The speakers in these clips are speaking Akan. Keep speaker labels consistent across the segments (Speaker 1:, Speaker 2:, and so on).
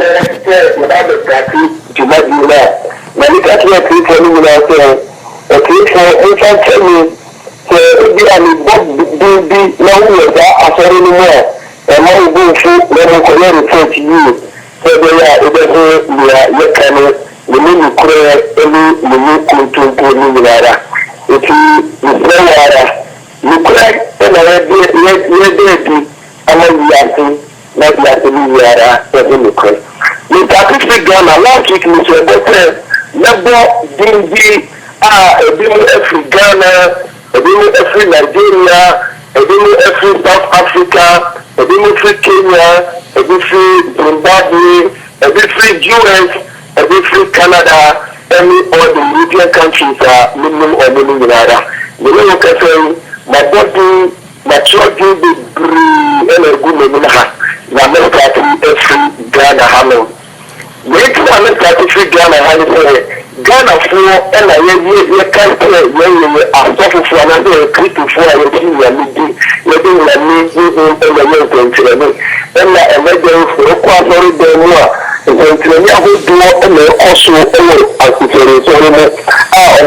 Speaker 1: without the party to make you know. When you get here, people who are saying, okay, for instance, tell me, so if you are be now we are sorry no more. And now we go through when we can report to you. So they are able to can we need to create any new if you create and we participate Ghana last week we said that never dingy every Ghana, every Nigeria, every South Africa, every Kenya, every Zimbabwe, every US, every Canada, any all the European countries are minimum or minimum rather. You know what I'm saying? My body, my children, the and a good minimum. Na America every Ghana Hamel. Make America every Ghana Hamel. Ghana for and I can't say a stop for another critical for a team and meeting and I imagine for a quarter of the war. Pennsylvania who do also a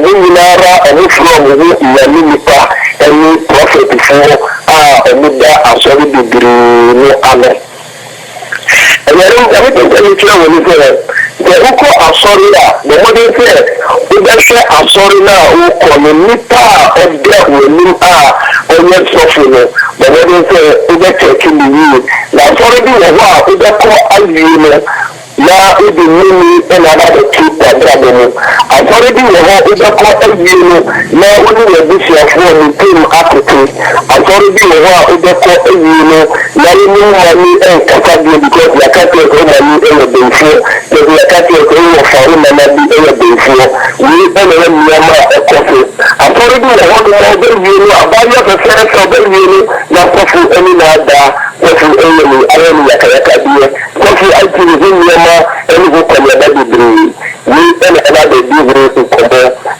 Speaker 1: winara and from Yaminipa and prophet before a solid degree no other. And I don't think the Uko Asoria, the modern fair, we can say Asorina, who communita of death will mean on your software, the modern fair, we can take in the year. Now, sorry, we can call Alvino. Now, it is me and another keep that brother. I've already heard it called Alvino. Now, when we are this year for the team apathy, I've already heard it called Alvino. Now, you know money and capacity because you can't take all money in the day for. Because you can't take all your foreign money in the day for. We don't have Myanmar a coffee. I've already heard Alvino. About your preference of Alvino. Now, coffee any nada. Coffee enemy. I am like a career. Coffee I think is in Myanmar. Any who come here, we and another degree to come.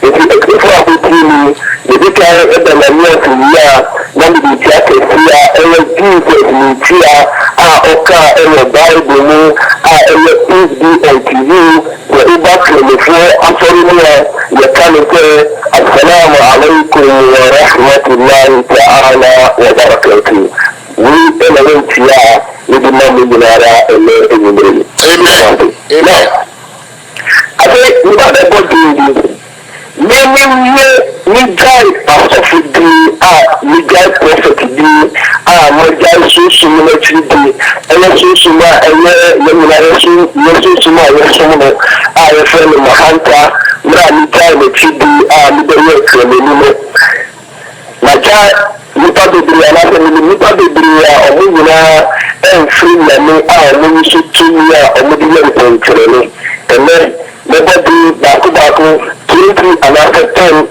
Speaker 1: If you explore the team, the declare at the Mania to Nia, then the Jacket here, and the Jesus Lucia, Oka, and the Bible, and the TV, the Ubac and the floor, Antonio, the Canada, Assalamu alaikum wa rahmatullahi ta'ala wa barakatuh. We and the with the money in Amen. Amen. I think we got a good thing. Many guys are suffering, we guys prophet, my guys so similar to the and so similar, and I friend Mahanta, Rani time at the my child. Nipa bebree anase nipa bebree a ɔmo nyinaa ɛmfiri nyame a ɔmo nso tumi a ɔmo de yɛ mpɔnkyerɛni ɛnɛ mɛbɔdi baako 20 anase 10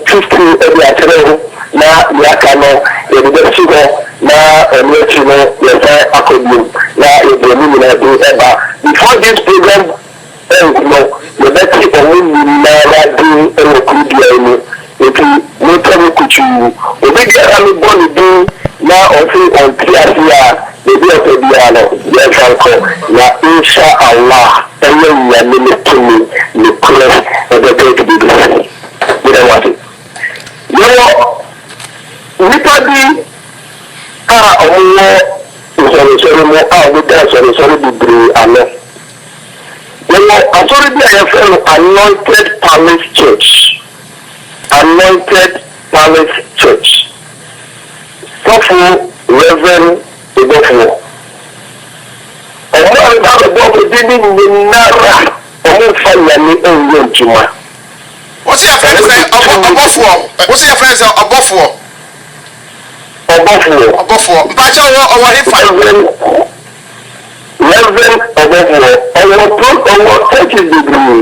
Speaker 1: 50 ɛdi akyerɛ ho na yɛaka no yɛde bɛsi hɔ na ɛno akyi no yɛsɛ akɔdum na yɛde ɔmo nyinaa de ɛba before this program ends no yɛbɛti ɔmo nyinaa de ɛwɔ kurudua mu eti motɛmu kutu obi biara mi bɔ ne din na ɔfi ɔnti ase a ebi ɔtɔ biara no yɛfa nkɔ na insha allah ɛyɛ nyame ne tumi ne kuro ɛbɛbɛ ebi bi yɛrɛ wate yɛwɔ nipa bi a ɔwɔ nsɔresɔre mu a ɔmo da nsɔresɔre bebree ano yɛwɔ asɔre bi a yɛfrɛ no anointed palace church. Anointed Palace Church. Sọ́fù Reverend Ebofo. Ọmọ ọ̀gá àgbọ̀ òbí ní nínara ọmọ ìfàyàmí ẹ̀yẹ ìjùmọ̀.
Speaker 2: Wọ́n sì àfẹ́ sẹ́ ọbọ̀fọ̀. Wọ́n sì àfẹ́ sẹ́ ọbọ̀fọ̀. Ọbọ̀fọ̀. Mpàṣẹ ọwọ́ ìfà.
Speaker 1: Reverend Ebofo. Ọwọ́ church degree.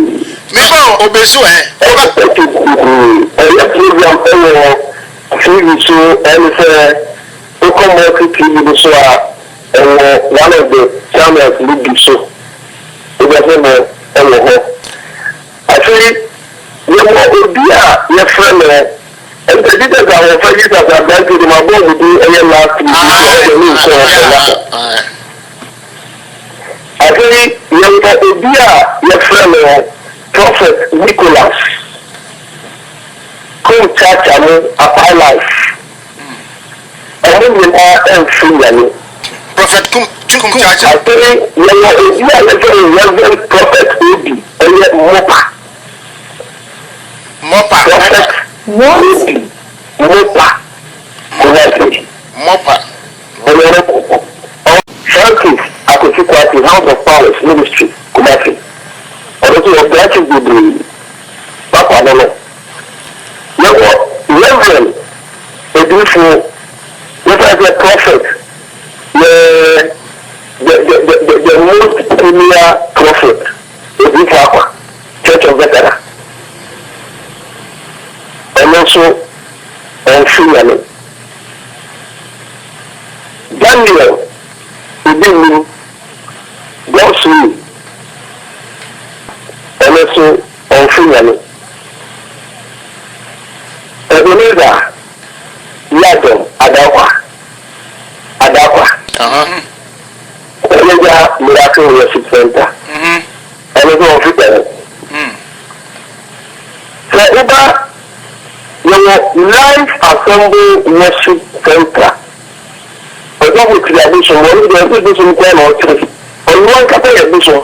Speaker 2: Nígbà obesu ẹ̀.
Speaker 1: Ẹ̀yẹ program ẹ̀wọ̀ TV so ẹni sẹ́ ọkọ̀ mọ́tì TV so a ẹ̀wọ̀ one of the channels níbi so ẹgbẹ́ mọ́ ẹ̀wọ̀ hɔ. Àti yẹ̀wọ̀ obi a yẹ̀fẹ́ mẹ́ ẹ̀jẹ̀ dídẹ̀ sá wọ́n fẹ́ yí sàtà bẹ́ẹ̀kì ni màá bọ́ọ̀lù bí ẹ̀yẹ láti ní ìṣòro ọ̀sẹ̀ náà. Àti yẹ̀wọ̀ yɛka obi a yɛfrɛ no prophet Nicholas Chacha no Apart Life ɛmo nyinaa ɛmfiri nyame.
Speaker 2: Prophet Kum Chacha.
Speaker 1: Afei yɛwɔ obi a yɛfrɛ no Reverend Prophet Obi ɛyɛ Mopa. Prophet Obi Mopa Kumasi. Francis Akosi Kwasi, House of Powers Ministry Kumasi. Also your branches will be Papa Nono. Reverend Edifo, what is the prophet? The most premier prophet, Edifo Church of Veterans. And also on Sunyani. Daniel Ibini Gosu and also on Sunyani. Ebenezer Yadom Adakwa. Ebenezer Miracle Worship Center. And also on Sunyani. So Uba your Life Assembly Worship Center. Ọjọ́ kò tìlẹ̀ àbísọ̀ wọ́n ní ìdíyẹ fún ìbísọ̀ nípa ẹ̀nà ọ̀tún. Ọ̀nùwà kápẹ́ yẹ bísọ̀.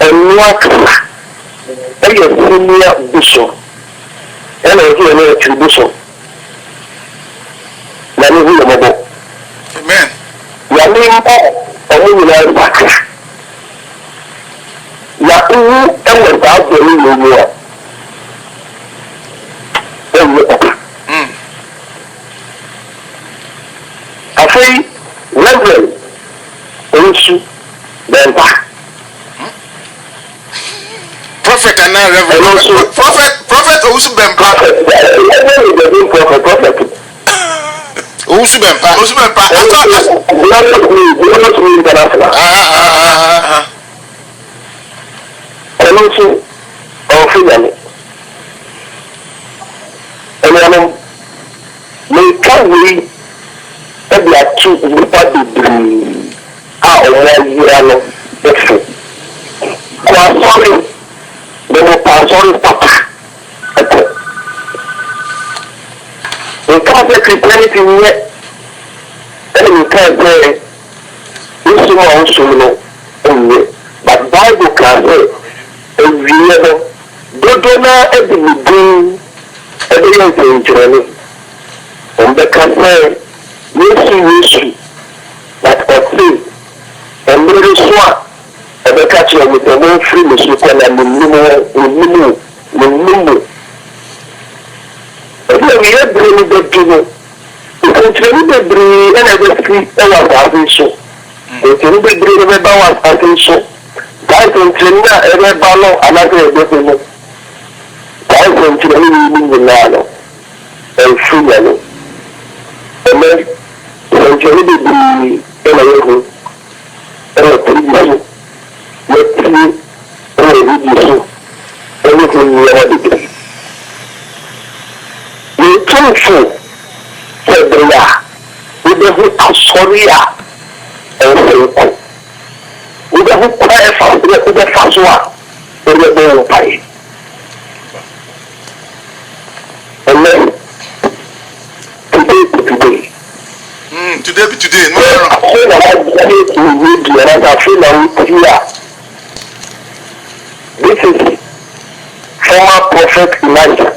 Speaker 1: Ọ̀nùwà kàlà ẹ̀yẹ senior bísọ̀. Ẹ̀nà ọ̀tún yẹn ní ẹ̀tún bísọ̀. Yàrá ìhú yẹ mọ́bọ̀. Yàrá ìhú ọ̀mú nyina ẹ̀bàkà. Yàrá ìhú ẹ̀wẹ̀ bá bẹ̀rẹ̀ ìlú wa. Ẹ̀wẹ̀ ọ̀pá. Afei Reverend Onsu Bempa.
Speaker 2: Prophet and now Reverend. Prophet Onsu Bempa.
Speaker 1: Prophet.
Speaker 2: Onsu Bempa.
Speaker 1: And also Officially. And may carry ẹbi atu nípa bebree a ọwọ́ yíra no ẹfẹ kọ asọri bẹ̀rẹ̀ pa asọri papa ẹkọ nǹkan afẹ́ Christianity yẹ ẹni nǹkan ẹgbẹ́ nsọm a nsọm no ẹwìẹ but Bible kan sẹ ẹwìẹ no dodo náà ẹdi mi dín ẹdi yẹ nsẹnkyerẹni wọn bẹ ka sẹ. Yesu but ọtí ẹnlẹ́rìí so a ẹ̀bẹ̀ka kyerɛ mi tẹ̀ wọ́n firi mi so kọ́ na mi nimu ẹ̀bí ẹ̀mí yẹ bèrè mi bẹ̀ du no nkùntìrẹ́ni bebree ẹ̀na ẹ̀bẹ̀ fi ẹ̀wọ̀ àtàkùn so nkùntìrẹ́ni bebree ẹ̀bẹ̀ bá wọ̀ àtàkùn so káyọ̀ nkùntìrẹ́ni náà ẹ̀bẹ̀ bá lọ anáfẹ́ ẹ̀bẹ̀ fi mu káyọ̀ nkùntìrẹ́ni yìí ní nyinaa no ẹ̀firi yẹn no ẹ̀mẹ́. Ìrìnàjò bebree ẹ̀nà yẹ ho ẹ̀nà tẹ̀lé so yẹ tie ẹ̀nà ìdíje so ẹ̀nà tó ní ẹ̀nà bebree. Yẹ tónfò ẹ̀bẹ̀rẹ̀ a wọ́bẹ̀hu asọ́rí a ẹ̀fẹ̀ nkọ wọ́bẹ̀hu kọ́ ẹ̀fà wọ́bẹ̀fa so a ẹ̀nà bẹ́ẹ̀ wọ́n pààyè. Ẹ̀nà
Speaker 2: today be today. No.
Speaker 1: This is former prophet Elijah,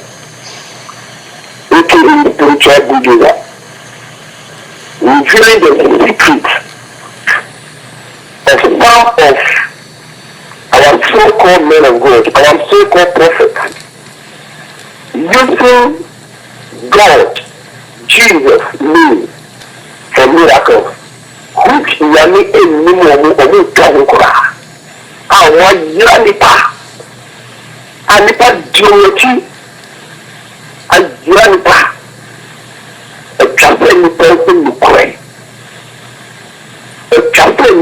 Speaker 1: aka spiritual builder, revealing the secret of some of our so-called men of God, our so-called prophets, using God, Jesus' name for miracles, which Yami and Nimo Kankura. Our Yanipa Anipa Geology and Yanipa a chapel in Ukraine. A chapel in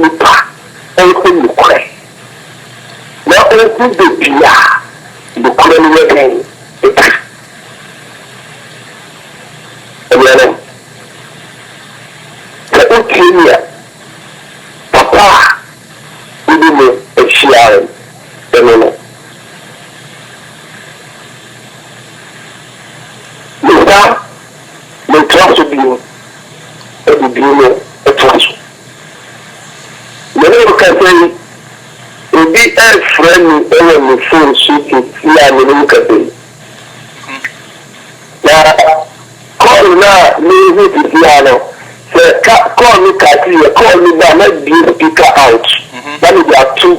Speaker 1: Ukraine. Now, open the Pia, the Ukraine wedding. Kenya, Papa, time. Mr. The trust to be a trust. Many of can say, if be a friend over the phone, she can see a little cafe. Now, call now, leave it piano. Say, call me Katia, call me now, let me speaker out. That is our two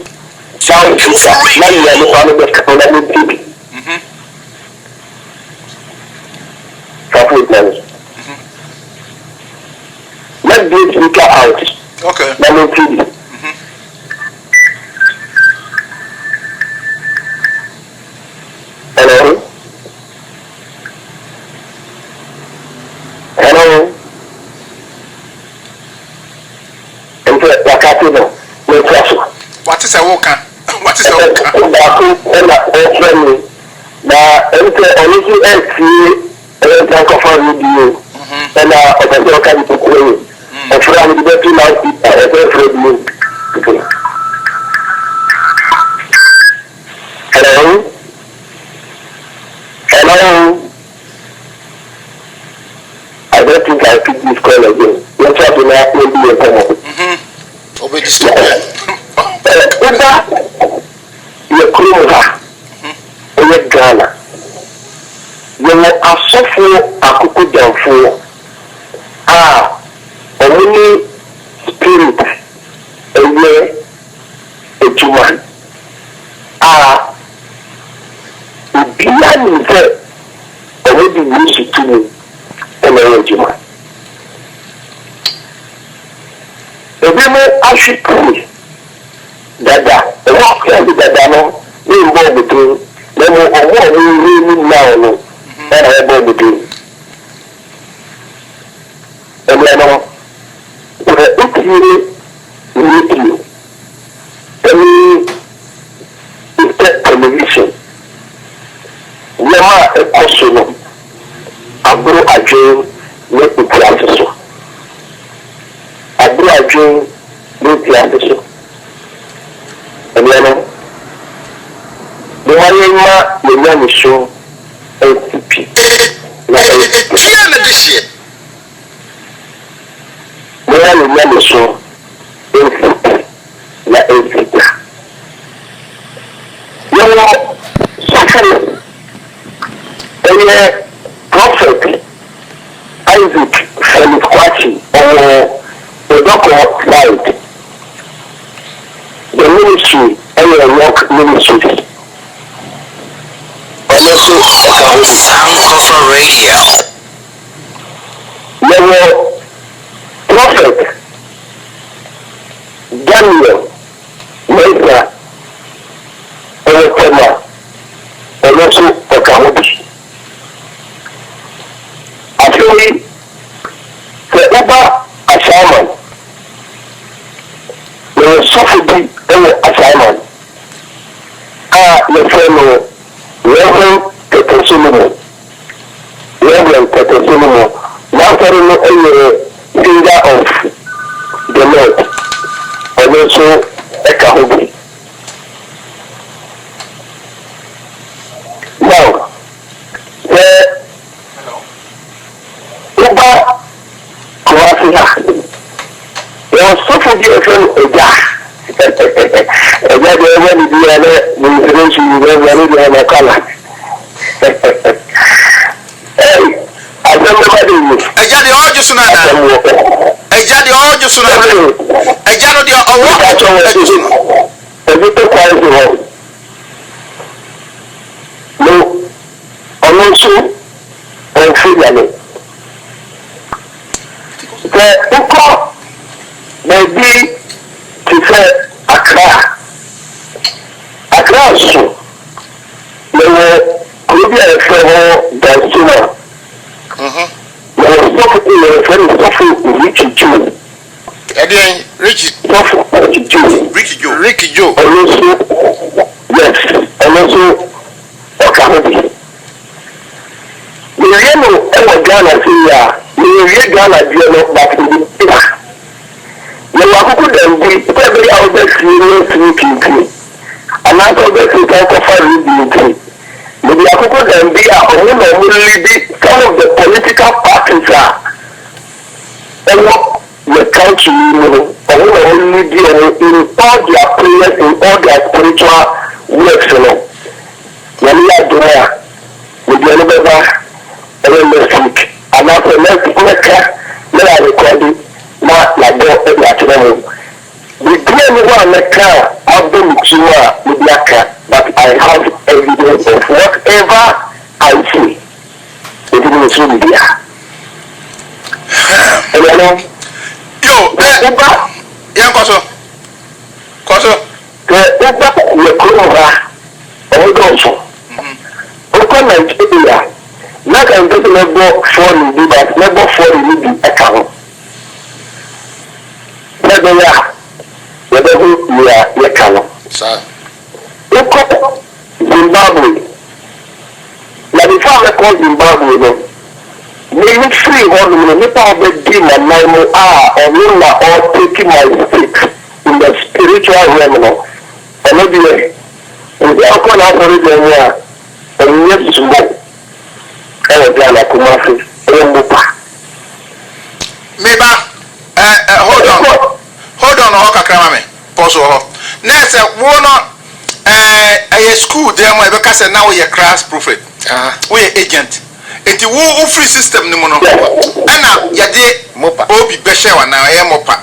Speaker 1: sound speaker. Now you are the one of the couple of let the speaker out.
Speaker 2: Okay.
Speaker 1: Let me TV. Hello. Hello.
Speaker 2: What is a walker? What is a walker?
Speaker 1: Hello. Hello. I don't think I pick this call again. You're trying to make me a problem.
Speaker 2: Obey this stupid.
Speaker 1: You're closer. You're Ghana. You're a software akuku jamfo. Only spirit. A human. Beyond the already used to me. A human. I should pray. Dada, the rock can be Dada no, we will be doing. Then we will now, and I will be doing. And then, if you meet you, any television, we are a question. Abro Ajo, make the process. Abro Ajo, make the answer. And then, the one in my show, LCP. The one in my show, LCP. La LCP. You know, suffering. A prophet, Isaac from Kwachi, or the doctor died. The ministry and your work ministry.
Speaker 3: Sankofa Radio.
Speaker 1: Your prophet Daniel Mesa Oyetema and also Okahobi. Actually, the Uber assignment. There was suffering assignment. Your friend, Reverend Peter Solomon. Reverend Peter Solomon. Now, a finger of the Lord. And also a Kahobi. Now, the Uber Croatia. There was suffering a jar. Accra so le Kobe efo Dansuna le so
Speaker 2: Ricky Joe.
Speaker 1: Also Okahobi. The yellow ever Ghana say the Ghana deal back in the the Wakuku them be every out there serious looking. all their prayers in all their spiritual works, you know. When we are doing it, we do another next week. And after next week, we are recording now, like go at the we do anyone that can have been with but I have evidence of whatever I see. It is really there. And you know,
Speaker 2: yeah, Koso.
Speaker 1: The Kurova, also. Open Nigeria, not a never falling, but never falling in the account. Never, whatever you are, your color. Look at Zimbabwe. Now, the father called Zimbabwe, maybe free one minute of the demon, and you are all taking my stick in the spiritual realm. And maybe we are going to have a and yes, smoke. And again, I come off it.
Speaker 2: Maybe, hold on, Hokakramame. Pause. Next, one a school there, my because now we are class prophet. We are agent. It is a free system. No more. And now, Yade Mopa, Obi Beshewa now, I am Mopa.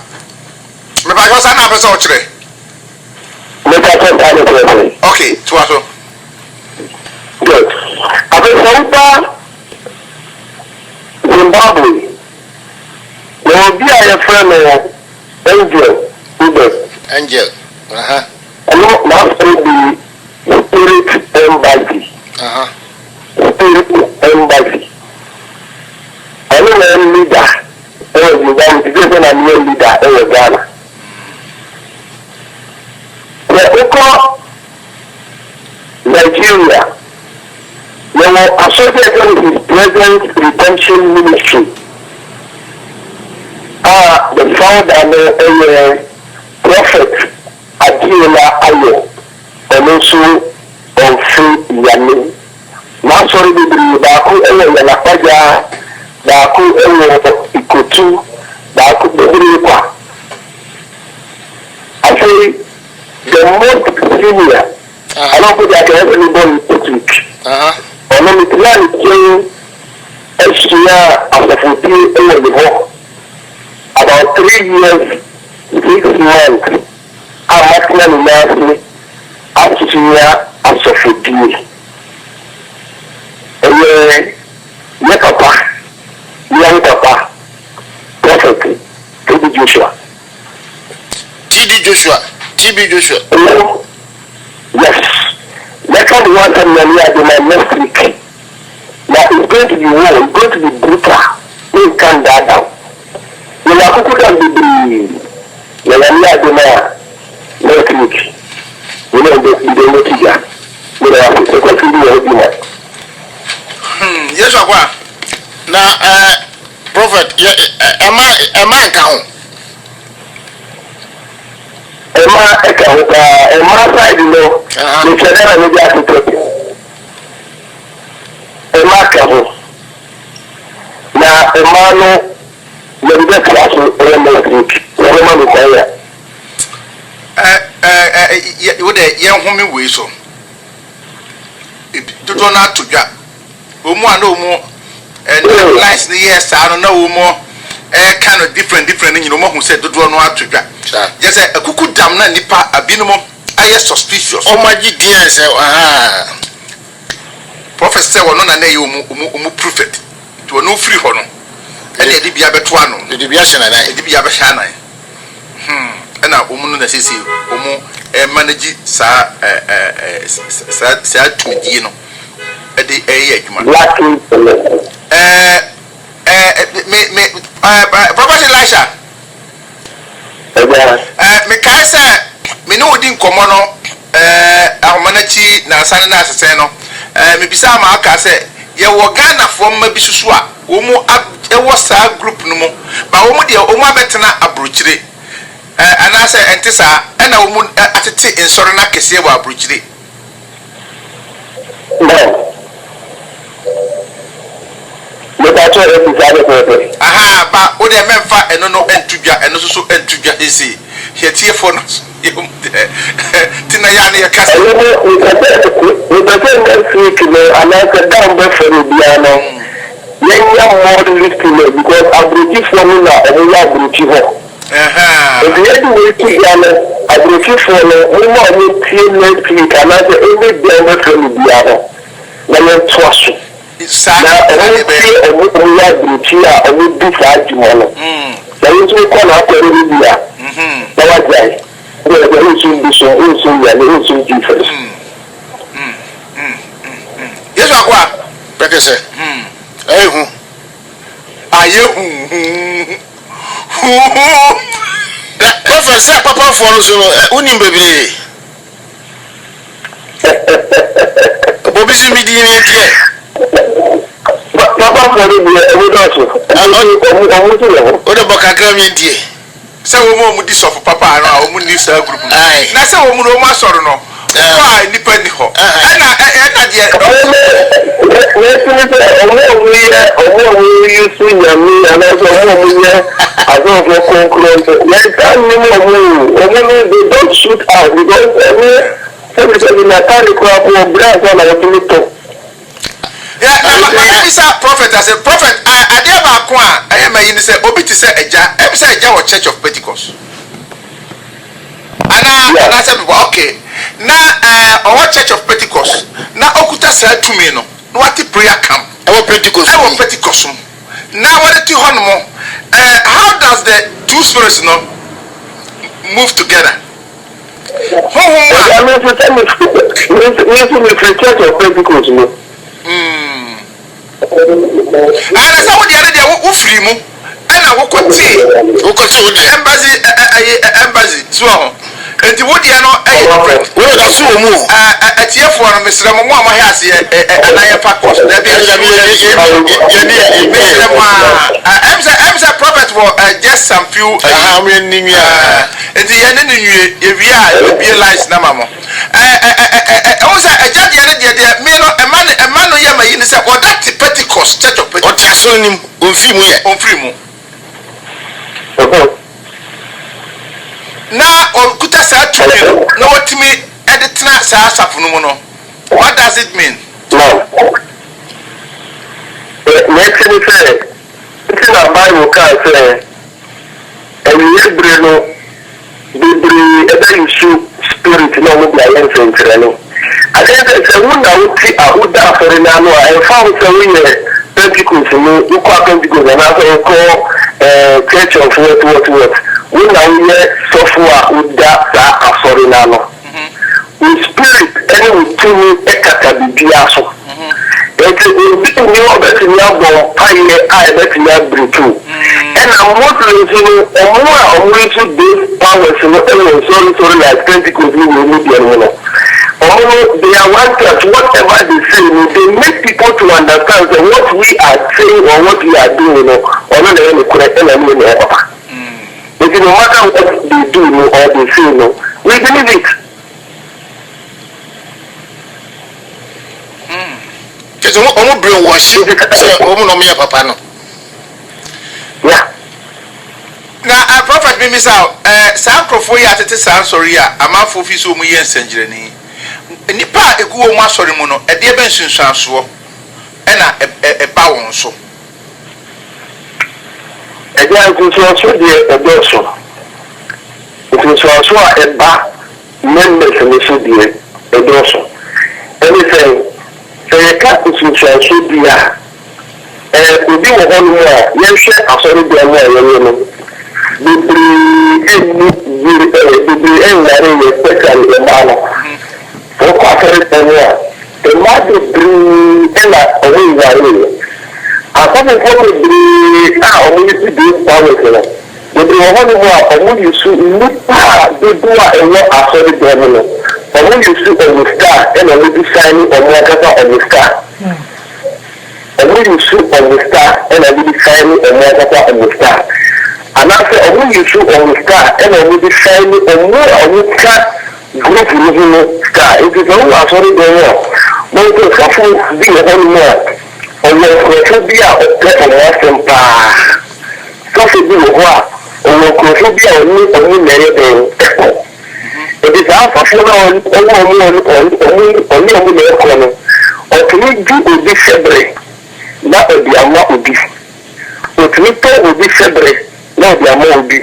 Speaker 2: Maybe I was an episode. Okay, to us.
Speaker 1: Good. Abesauta Zimbabwe. There will be a friend Angel. And now the Spirit Embassy. Spirit Embassy. I know a leader. A new leader in Ghana. The Nigeria. They were associated with his present redemption ministry. The founder and prophet Adiola Ayo, and also of Free Yami. Now, sorry, the Baku Yanapaja, Baku Ikotu, Baku Bedripa. I say the most senior. I don't think I can have anybody put it. And then it's not saying SCR after 14 years before. About 3 years, 6 months, I'm actually nasty SCR after 14. And young papa, perfectly, TB Joshua.
Speaker 3: TB Joshua.
Speaker 1: Yes. Next one, one time, next week. Now it's going to be war, it's going to be brutal. We can't die down. You know, I couldn't be next week. You know, the notice. You know, I'm going to be a
Speaker 2: yes,
Speaker 3: now, Prophet, am I count?
Speaker 1: Emma side, you know, the channel will be at the Emma Cabo. Now, Emma, you get class next week.
Speaker 2: With a young woman, we so. It do not to jump. No more, and nice years, I don't know more. Kind of different, you know, who said, don't know how to drag. Yes, a cuckoo damn nipa, a binomo, I am suspicious.
Speaker 3: Oh, my GTS,
Speaker 2: Professor, one on a name, prophet, to a no free honor, and a dibia betuano,
Speaker 3: the deviation, and I
Speaker 2: did be a bashana. And a woman that says, Omo, a manager, sad to me, you know, at the Prophet Elisha. Me kai say me no di nkomo ahomanachi na asane na asese no me bisa ma aka say ye wo Ghana fo ma bi susu a wo mu ewo sa group no mu ba wo mu de wo mu abetena abrochire ana say ente sa na wo mu atete insoro na kese wo abrochire.
Speaker 1: Aha,
Speaker 2: but what they meant for and no entudja and also entudja is here tie for no tina ya ne kasa
Speaker 1: we better next week another down by for the piano more listening because abrochi for me na abrochi ho if you do we piano abrochi for no we more tie next week another every day by for the piano na you trust na we abrochi a we do for ajimo na you so call na ko ri bia na wa jai we soon be so ya le so difference
Speaker 2: yes akwa
Speaker 3: peke se hu
Speaker 2: aye hu
Speaker 3: professor papa for no so unim bebre bobi si mi di ni tie
Speaker 1: papa for the we do so
Speaker 3: o de bokakra mi die
Speaker 2: se wo mo di soft papa na o mu ni sa group na se wo mu no ma soro no wa nipa ni ho na de
Speaker 1: don't shoot out because
Speaker 2: yeah, prophet as a prophet I dey ba ko a I am yin say obi ti say eja em say eja wo church of Pentecost ana say okay na our church of Pentecost na okuta sa tumi no what prayer camp
Speaker 3: our Pentecost
Speaker 2: now what ti ho no how does the two spirits no move together ana sa wo dia de wo firi mu ana wo koti
Speaker 3: wo de
Speaker 2: embassy so ho enti wo dia no different
Speaker 3: wo da so mu
Speaker 2: atiefo no mesra mo ma he ase anaye pakos da bia emsa prophet for just some few enti ye ne nwie ye bia lies na mamo oza ejade ye de me no ema no ye mayi ni say o that Pentecost church of Pentecost
Speaker 3: o ti so nim onfiri mu
Speaker 2: na on kuta sa tumi na watimi editna sa asafo no mu no what does it mean
Speaker 1: no next thing say it's in the Bible can say and you bring no the issue spirit no mo bia yen sentre no I think say who na uti ahuda for na no I found say we Pentecost no you call Pentecost na so call church of what we now hear software with that sorry now with spirit and with two ekata bibiaso it will be new that you have I bet you have breakthrough and I'm wondering to this powers sorry like Pentecost we will need they are one church whatever they say they make people to understand that what we are saying or what we are doing or not the correct and but no matter what they do or they say we believe it.
Speaker 3: Because omo bring worship say omo no me papa no.
Speaker 1: Yeah.
Speaker 2: Na prophet me misal sa krofo ya tete sa sorry a amafo fi so mu ye nsanjirani. Nipa egu o mu asori mu no e de be nsunsuan so e na e ba won so.
Speaker 1: Again, it's also the adoption. It is also a bar members and the adoption. Anything, the cat is also be we do one more. Yes, I saw it there. The mother bring away. I thought it was the do power. But the one who you see, they do a lot after the government. But when you see on the star, and a little signing on the star. And when you see on the star, and a little signing on the star. And after when you see on the star, and a little signing on the star, group star. It is all after the government. But it is often be a whole more. On your phobia or pet on Western Star. Something do what? ɔwɔ nkurɔfoɔ bi a ɔne mɛyɛ bɛn ɛkɔ ebi saa afɔfoɔ na ɔne ɔmo na ɛkɔ no ɔtumi di obi sɛbere na ɔde ama obi ɔtumi tɔ obi sɛbere na ɔde ama obi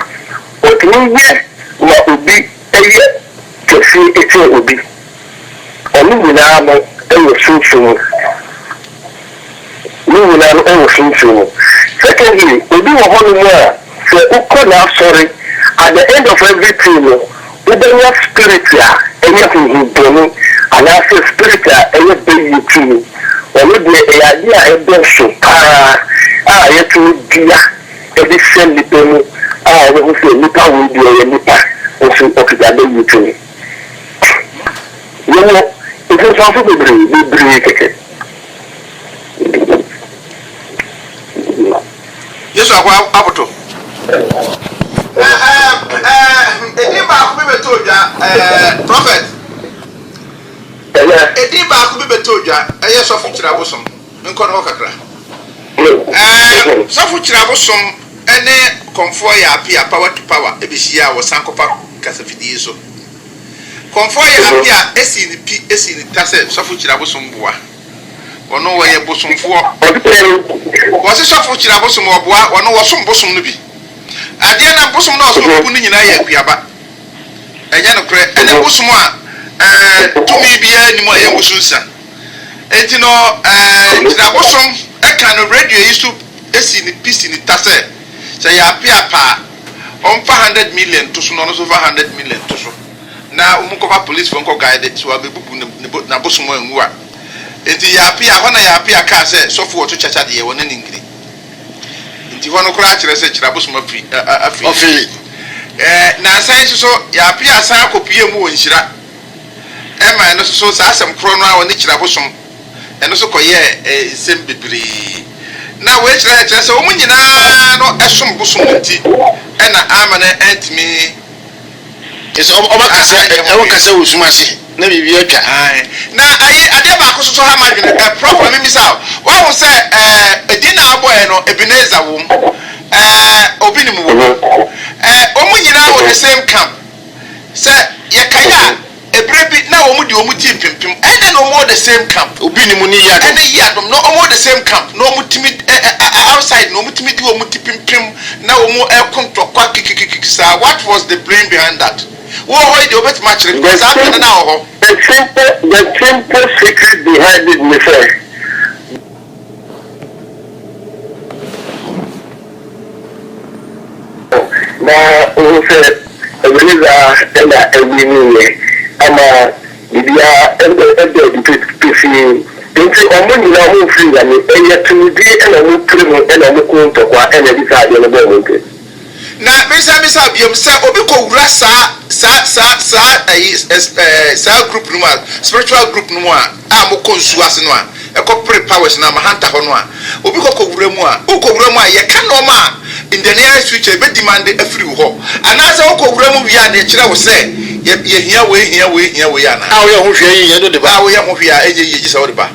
Speaker 1: ɔtumi yɛ ma obi ɛyɛ kɛse ekyir obi ɔno nyinaa no ɛwɔ sunsun ne nyinaa no ɛwɔ sunsun secondly obi wɔ hɔ nom a sɛ wokɔ n'asɔre at the end of everything no wobɛnya spirit a ɛyɛ huhubɔni anaasɛ spirit a ɛyɛ bɛyi ti no ɔno deɛ ɛyɛ ade a ɛbɛ so paa a yɛtumi dua ɛde hyɛ nnipa mu a ɛbɛho sɛ nnipa wei deɛ ɛyɛ nnipa nso ɔkita bɛyi ti no yɛwɔ mfomsoafo bebree kɛkɛ
Speaker 2: yesu akwa aboto edi baako bi beto dwa prophet edi baako bi beto dwa ɛyɛ sɔfo kyerɛ abosom nkɔ no kakra sɔfo kyerɛ abosom ɛne kɔmfoɔ yɛ apia power to power ebihia wɔ sankopa kasafidie so kɔmfoɔ yɛ apia esi ni tase sɔfo kyerɛ abosom boa ɔno wɔyɛ bosomfoɔ wɔse sɔfo kyerɛ abosom ɔboa ɔno wɔsom bosom no bi adeɛ na bosom na ɔsom bu no nyinaa yɛ akuaba ɛnyɛ no korɛ ɛne bosom a tumi biara nim a ɛyɛ bosunsa enti no kyerɛ abosom ɛka no radio yi so esi ni pisi ni tase sɛ yɛ apia paa ɔmfa 100 million to so no ɔno so fa 100 million to so na umukɔfa police fo nkɔ guide so abebubu na bosom anwu a enti yɛ apia hɔ na yɛ apia kaa sɛ sɔfo wɔto kyakya deɛ wɔ ne ngiri nti hɔ no koraa kyerɛ sɛ kyerɛ bosom afi na asan so yɛ apia asan akɔpie mu wɔ nhyira ɛma ɛno so saa asɛm korɔ no a wɔne kyerɛ bosom ɛno so kɔyɛ nsɛm bebree na wɔakyerɛ sɛ wɔn nyinaa no ɛsom bosom nti ɛna ama no ɛntumi
Speaker 3: is ɔba kasa wɔ sum ase na bibi atwa
Speaker 2: na ayi ade baako so ha ma dwene problem mi misa wo sɛ edi na aboɛ no Ebenezer wom obi ni mu wo omu nyina wɔ the same camp sɛ yɛ kaya ebre bi na omu di omu ti pimpim ɛne no omu the same camp
Speaker 3: obi ni mu ni ya
Speaker 2: ɛne ya dom no omu the same camp no omu timi outside no omu timi di omu ti pimpim na omu ɛkontɔkwa kikikikisa what was the brain behind that what way the obet match because after now
Speaker 1: the simple secret behind it me say na o say Ebenezer ela ewini ama bibia ebe pisi nti omo nyina ho free ya me eya tumidi ela mo primo ela mo kontokwa ela bi sa de no bo mo nke
Speaker 2: na bisa biom sɛ obi kɔ wura saa group no a spiritual group no a mo konsu ase no a ɛkɔ pre powers na mahanta hɔ no a obi kɔ wura mu a yɛ ka no ma in the near future be demand afiri hɔ anaasɛ wokɔ wura mu wia na ɛkyerɛ wo sɛ yɛ hia we ana
Speaker 3: a wo yɛ ho hwɛ yi yɛ do de ba
Speaker 2: a wo yɛ ho hwɛ a ɛnyɛ yɛ gisa wo de ba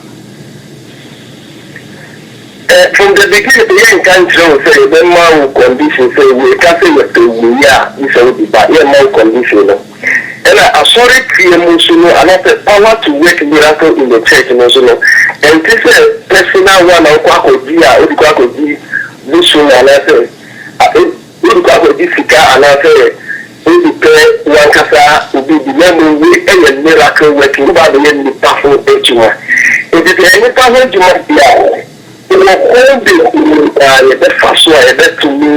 Speaker 1: from the beginning, the young country say the more condition say we can't say what we are. This is the more condition. And I sorry to emotional and have the power to work miracle in the church emotional. And this is personal one of Kwakodia, Udikwakoji, Bushun, and I say, Udikwakoji Sika, and I say, Udike, Wankasa, will be the memory and miracle working about the end of the powerful ejuma. It is any powerful ejuma. The first one is to me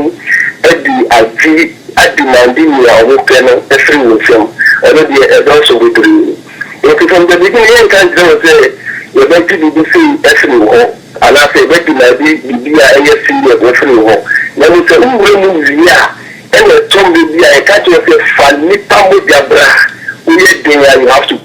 Speaker 1: at demanding your open every film. Already also with you. From the beginning, you can't say you're going to be seen every home. And I say, but you might be AFC every home. Now, it's a new year. And the tomb will be a catch of a funny pambo jabra. You have to